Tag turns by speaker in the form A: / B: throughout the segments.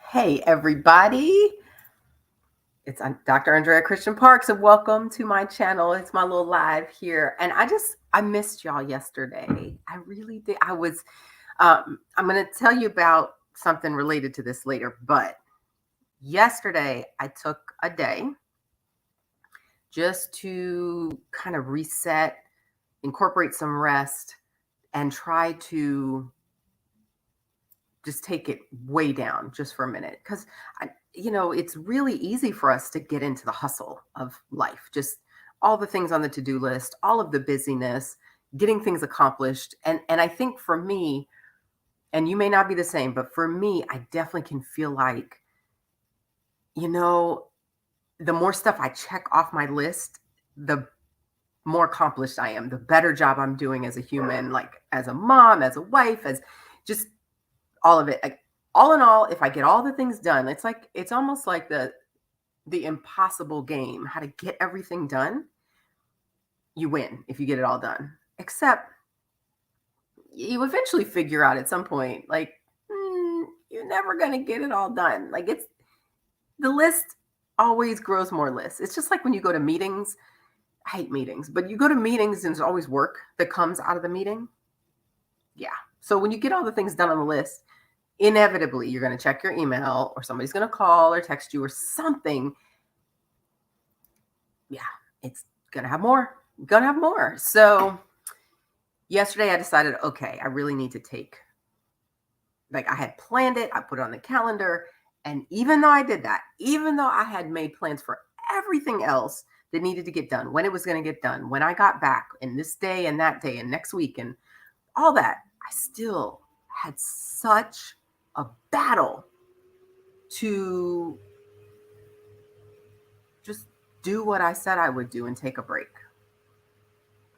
A: Hey, everybody. It's Dr. Andrea Christian Parks, and welcome to my channel. It's my little live here. And I missed y'all yesterday. I really did. I'm going to tell you about something related to this later, but yesterday I took a day just to kind of reset, incorporate some rest, and try to just take it way down just for a minute. Because it's really easy for us to get into the hustle of life, just all the things on the to-do list, all of the busyness, getting things accomplished. And I think for me, and you may not be the same, but for me, I definitely can feel like, you know, the more stuff I check off my list, the more accomplished I am, the better job I'm doing as a human, like as a mom, as a wife, as just all of it. Like, all in all, if I get all the things done, it's almost like the impossible game, how to get everything done. You win if you get it all done. Except you eventually figure out at some point, like, you're never going to get it all done. Like, it's the list always grows more lists. It's just like when you go to meetings. I hate meetings, but you go to meetings and there's always work that comes out of the meeting. Yeah. So when you get all the things done on the list, inevitably you're going to check your email, or somebody's going to call or text you or something. Yeah, it's gonna have more. Gonna have more. So yesterday I decided, okay, I really need to take, like, I had planned it, I put it on the calendar. And even though I did that, even though I had made plans for everything else that needed to get done, when it was going to get done, when I got back, and this day and that day and next week and all that, I still had such a battle to just do what I said I would do and take a break.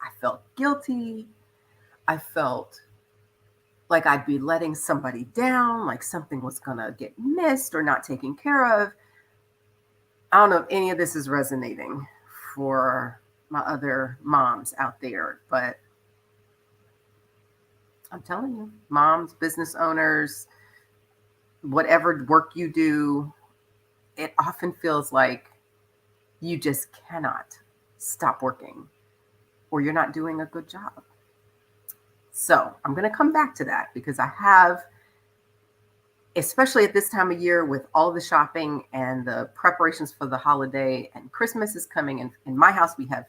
A: I felt guilty. I felt like I'd be letting somebody down, like something was going to get missed or not taken care of. I don't know if any of this is resonating for my other moms out there, but I'm telling you, moms, business owners, whatever work you do, it often feels like you just cannot stop working or you're not doing a good job. So I'm going to come back to that because I have, especially at this time of year with all the shopping and the preparations for the holiday, and Christmas is coming. And in my house, we have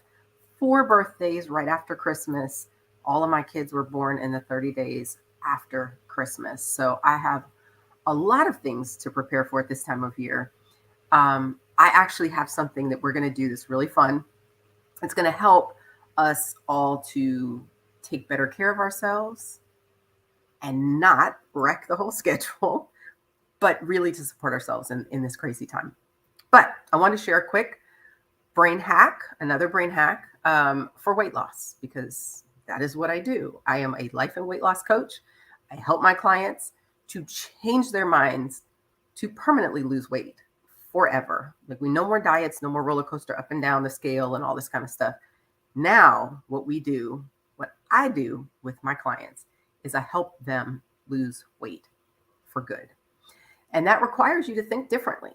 A: 4 birthdays right after Christmas. All of my kids were born in the 30 days after Christmas. So I have a lot of things to prepare for at this time of year. I actually have something that we're going to do that's really fun. It's going to help us all to take better care of ourselves and not wreck the whole schedule, but really to support ourselves in this crazy time. But I want to share a quick another brain hack for weight loss, because that is what I do. I am a life and weight loss coach. I help my clients to change their minds to permanently lose weight forever. Like, we no more diets, no more roller coaster up and down the scale and all this kind of stuff. Now, what I do with my clients is I help them lose weight for good. And that requires you to think differently.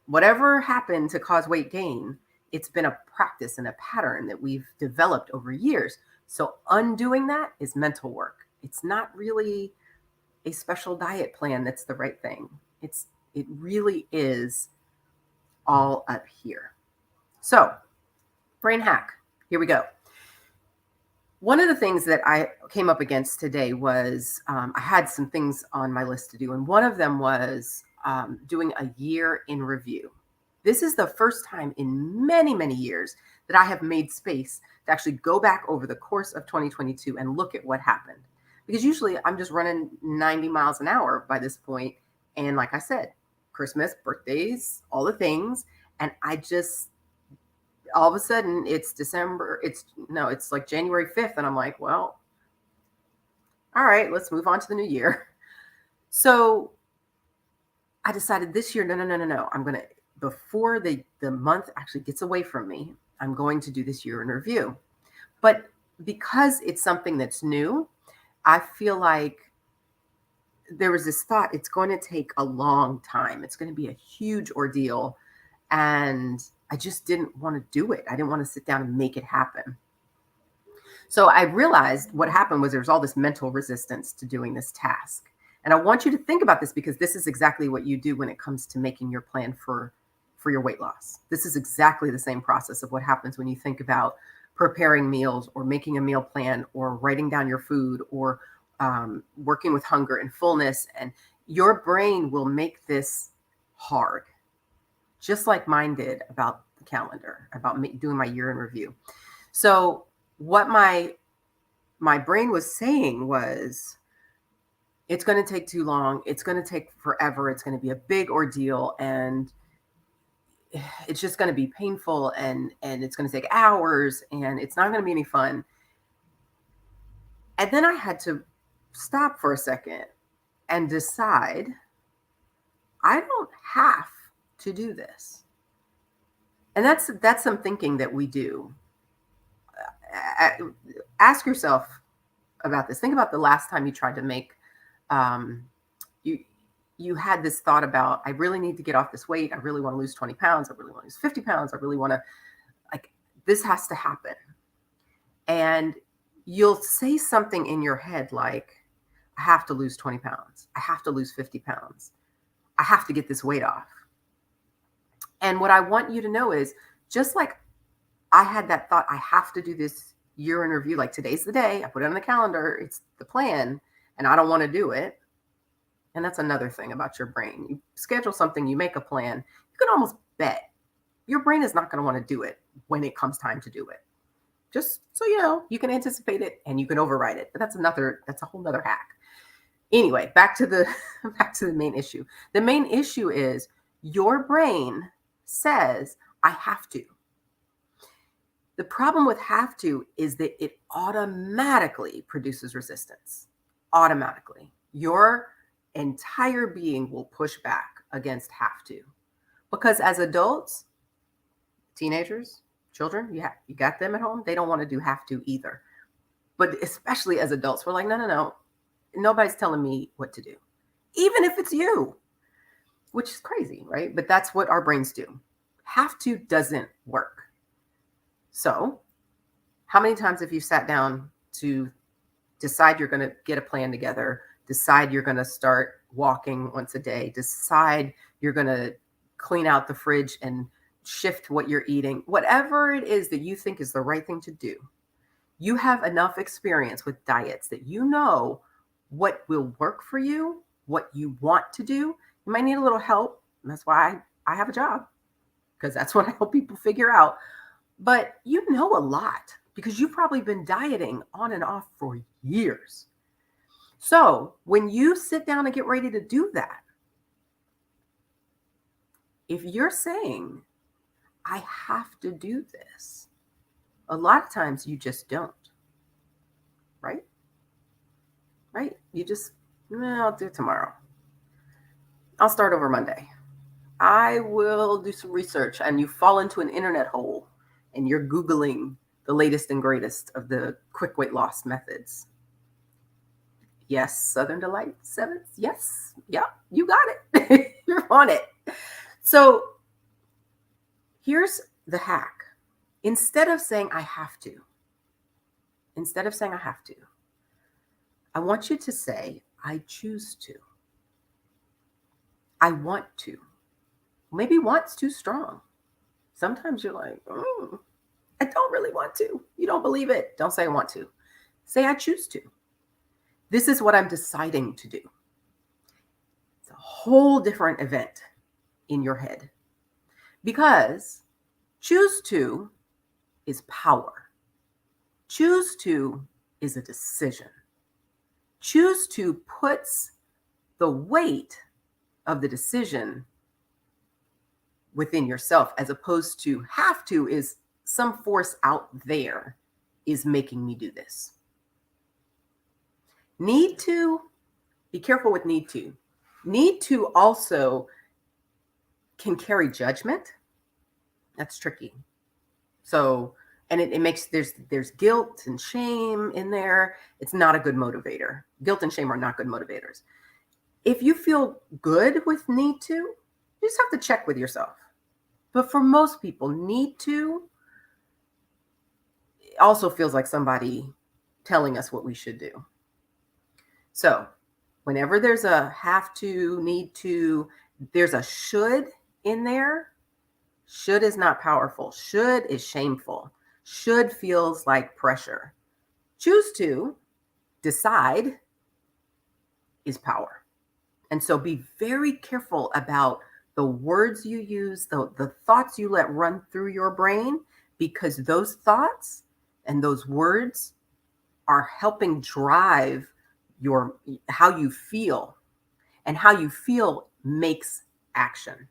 A: Whatever happened to cause weight gain, it's been a practice and a pattern that we've developed over years. So undoing that is mental work. It's not really a special diet plan that's the right thing. It really is all up here. So, brain hack. Here we go. One of the things that I came up against today was I had some things on my list to do, and one of them was doing a year in review. This is the first time in many, many years that I have made space to actually go back over the course of 2022 and look at what happened. Because usually I'm just running 90 miles an hour by this point. And like I said, Christmas, birthdays, all the things. And I just, all of a sudden it's December. It's like January 5th. And I'm like, well, all right, let's move on to the new year. So I decided this year, no. I'm going to, before the month actually gets away from me, I'm going to do this year in review. But because it's something that's new, I feel like there was this thought, it's going to take a long time. It's going to be a huge ordeal. And I just didn't want to do it. I didn't want to sit down and make it happen. So I realized what happened was there was all this mental resistance to doing this task. And I want you to think about this, because this is exactly what you do when it comes to making your plan for your weight loss. This is exactly the same process of what happens when you think about preparing meals or making a meal plan or writing down your food or working with hunger and fullness. And your brain will make this hard, just like mine did about the calendar, about doing my year in review. So what my brain was saying was, it's going to take too long. It's going to take forever. It's going to be a big ordeal, and it's just going to be painful, and it's going to take hours, and it's not going to be any fun. And then I had to stop for a second and decide, I don't have to do this. And that's some thinking that we do. Ask yourself about this. Think about the last time you tried to make, you had this thought about, I really need to get off this weight. I really want to lose 20 pounds. I really want to lose 50 pounds. I really want to, this has to happen. And you'll say something in your head like, I have to lose 20 pounds. I have to lose 50 pounds. I have to get this weight off. And what I want you to know is, just like I had that thought, I have to do this year in review, like today's the day, I put it on the calendar, it's the plan, and I don't want to do it. And that's another thing about your brain. You schedule something, you make a plan, you can almost bet your brain is not going to want to do it when it comes time to do it. Just so you know, you can anticipate it and you can override it. But that's a whole nother hack. Anyway, back to the main issue. The main issue is your brain says, I have to. The problem with have to is that it automatically produces resistance. Automatically. Your entire being will push back against have to. Because as adults, teenagers, children, you got them at home, they don't want to do have to either. But especially as adults, we're like, no. Nobody's telling me what to do. Even if it's you, which is crazy, right? But that's what our brains do. Have to doesn't work. So how many times have you sat down to decide you're going to get a plan together, decide you're going to start walking once a day, decide you're going to clean out the fridge and shift what you're eating, whatever it is that you think is the right thing to do. You have enough experience with diets that you know what will work for you, what you want to do. You might need a little help. And that's why I have a job, because that's what I help people figure out. But you know a lot, because you've probably been dieting on and off for years. So when you sit down and get ready to do that, if you're saying, I have to do this, a lot of times you just don't, right? Right? You just, I'll do it tomorrow. I'll start over Monday. I will do some research. And you fall into an internet hole and you're Googling the latest and greatest of the quick weight loss methods. Yes, Southern Delight 7. Yes. Yeah, you got it. You're on it. So here's the hack. Instead of saying I have to, I want you to say, I choose to. I want to. Maybe want's too strong. Sometimes you're like, I don't really want to. You don't believe it. Don't say I want to. Say I choose to. This is what I'm deciding to do. It's a whole different event in your head, because choose to is power. Choose to is a decision. Choose to puts the weight of the decision within yourself, as opposed to have to is some force out there is making me do this. Need to, be careful with need to. Need to also can carry judgment. That's tricky. So, and it makes, there's guilt and shame in there. It's not a good motivator. Guilt and shame are not good motivators. If you feel good with need to, you just have to check with yourself. But for most people, need to also feels like somebody telling us what we should do. So whenever there's a have to, need to, there's a should in there. Should is not powerful. Should is shameful. Should feels like pressure. Choose to, decide is power. And so be very careful about the words you use, the thoughts you let run through your brain, because those thoughts and those words are helping drive your how you feel, and how you feel makes action.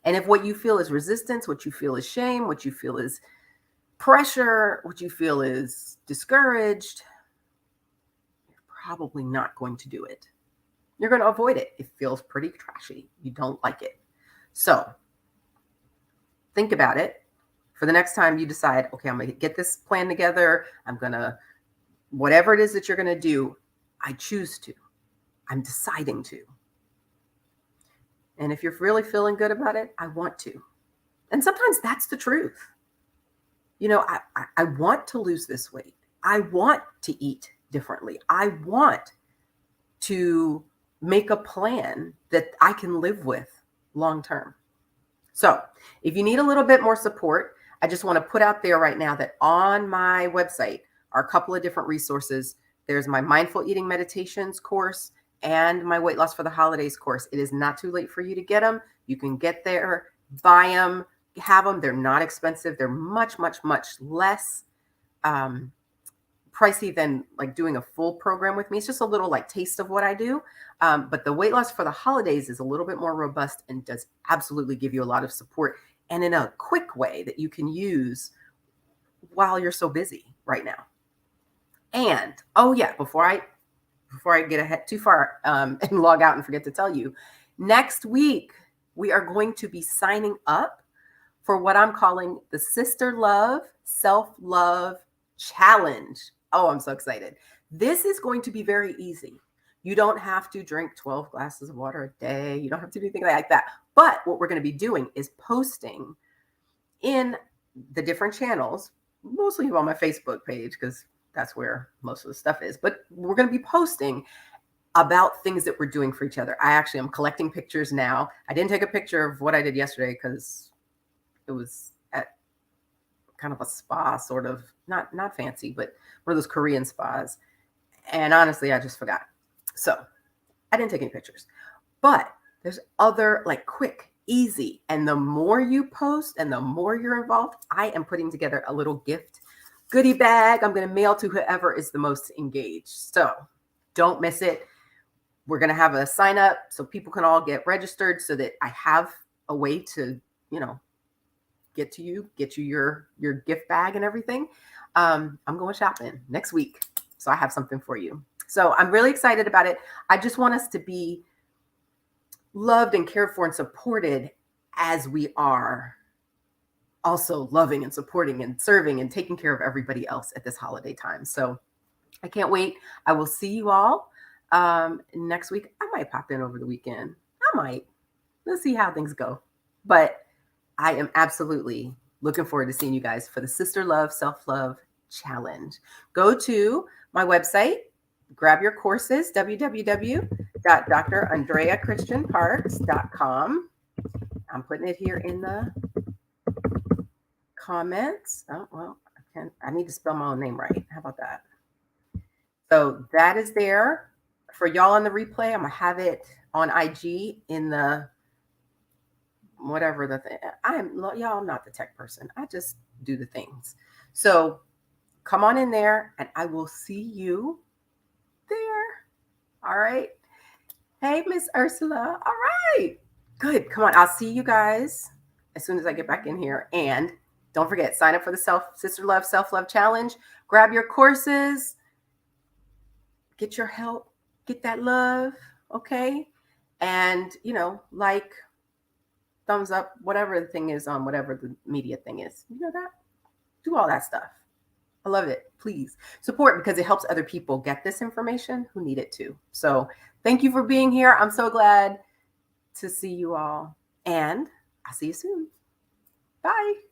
A: And if what you feel is resistance, what you feel is shame, what you feel is pressure, what you feel is discouraged, you're probably not going to do it. You're going to avoid it. It feels pretty trashy. You don't like it. So think about it for the next time you decide, okay, I'm going to get this plan together. I'm going to, whatever it is that you're going to do, I choose to. I'm deciding to. And if you're really feeling good about it, I want to. And sometimes that's the truth. You know, I want to lose this weight. I want to eat differently. I want to make a plan that I can live with long term. So if you need a little bit more support, I just want to put out there right now that on my website are a couple of different resources. There's my mindful eating meditations course and my weight loss for the holidays course. It is not too late for you to get them. You can get there, buy them, have them. They're not expensive. They're much, much, much less pricey than like doing a full program with me. It's just a little like taste of what I do. But the weight loss for the holidays is a little bit more robust and does absolutely give you a lot of support, and in a quick way that you can use while you're so busy right now. And oh yeah, before I get ahead too far and log out and forget to tell you, next week we are going to be signing up for what I'm calling the Sister Love Self-Love Challenge. Oh, I'm so excited. This is going to be very easy. You don't have to drink 12 glasses of water a day. You don't have to do anything like that. But what we're going to be doing is posting in the different channels, mostly on my Facebook page, because that's where most of the stuff is. But we're going to be posting about things that we're doing for each other. I actually am collecting pictures now. I didn't take a picture of what I did yesterday because it was at kind of a spa, sort of not fancy, but one of those Korean spas. And honestly, I just forgot. So I didn't take any pictures. But there's other like quick, easy. And the more you post and the more you're involved, I am putting together a little gift goodie bag I'm going to mail to whoever is the most engaged. So don't miss it. We're going to have a sign up so people can all get registered so that I have a way to, get you your gift bag and everything. I'm going shopping next week, so I have something for you. So I'm really excited about it. I just want us to be loved and cared for and supported as we are also loving and supporting and serving and taking care of everybody else at this holiday time. So I can't wait. I will see you all next week. I might pop in over the weekend. I might. Let's see how things go. But I am absolutely looking forward to seeing you guys for the Sister Love Self-Love Challenge. Go to my website, grab your courses, www.drandreachristianparks.com. I'm putting it here in the comments. Oh, well, I need to spell my own name right. How about that? So that is there. For y'all on the replay, I'm going to have it on IG in the whatever the thing. I'm not the tech person. I just do the things. So come on in there and I will see you there. All right. Hey, Miss Ursula. All right. Good. Come on. I'll see you guys as soon as I get back in here. And don't forget, sign up for the Sister Love Self-Love Challenge. Grab your courses. Get your help. Get that love. Okay. And, like, thumbs up, whatever the thing is on whatever the media thing is. You know that? Do all that stuff. I love it. Please support, because it helps other people get this information who need it too. So Thank you for being here. I'm so glad to see you all. And I'll see you soon. Bye.